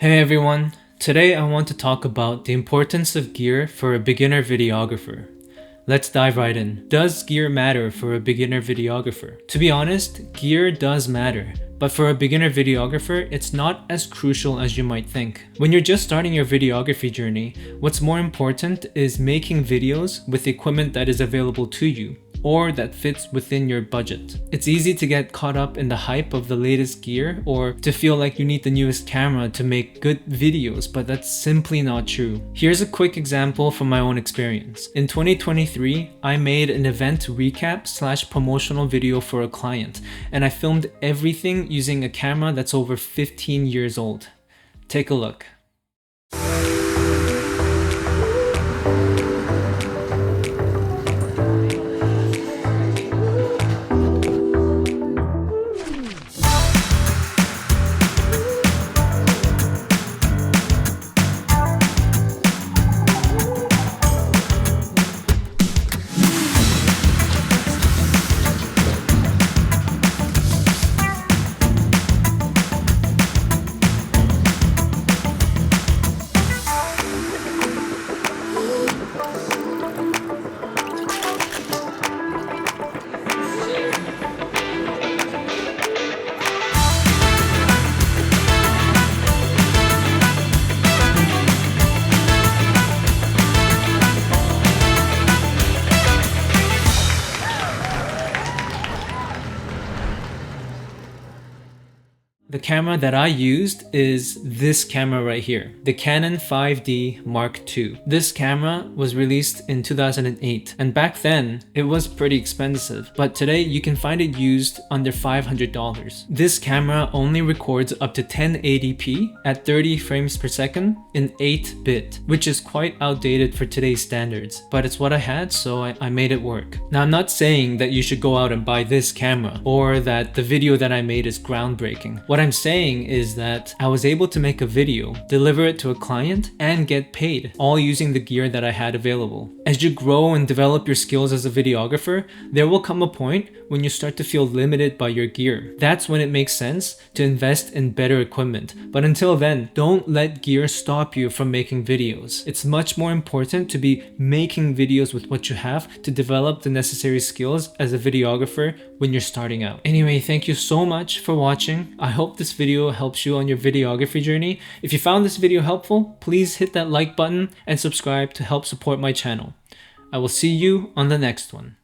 Hey everyone, today I want to talk about the importance of gear for a beginner videographer. Let's dive right in. Does gear matter for a beginner videographer? To be honest, gear does matter, but for a beginner videographer, it's not as crucial as you might think. When you're just starting your videography journey, what's more important is making videos with the equipment that is available to you, or that fits within your budget. It's easy to get caught up in the hype of the latest gear or to feel like you need the newest camera to make good videos, but that's simply not true. Here's a quick example from my own experience. In 2023, I made an event recap / promotional video for a client, and I filmed everything using a camera that's over 15 years old. Take a look. The camera that I used is this camera right here, the Canon 5D Mark II. This camera was released in 2008, and back then it was pretty expensive, but today you can find it used under $500. This camera only records up to 1080p at 30 frames per second in 8-bit, which is quite outdated for today's standards, but it's what I had, so I made it work. Now, I'm not saying that you should go out and buy this camera or that the video that I made is groundbreaking. What I'm saying is that I was able to make a video, deliver it to a client, and get paid, all using the gear that I had available. As you grow and develop your skills as a videographer, there will come a point when you start to feel limited by your gear. That's when it makes sense to invest in better equipment. But until then, don't let gear stop you from making videos. It's much more important to be making videos with what you have to develop the necessary skills as a videographer when you're starting out. Anyway, thank you so much for watching. I hope this video helps you on your videography journey. If you found this video helpful, please hit that like button and subscribe to help support my channel. I will see you on the next one.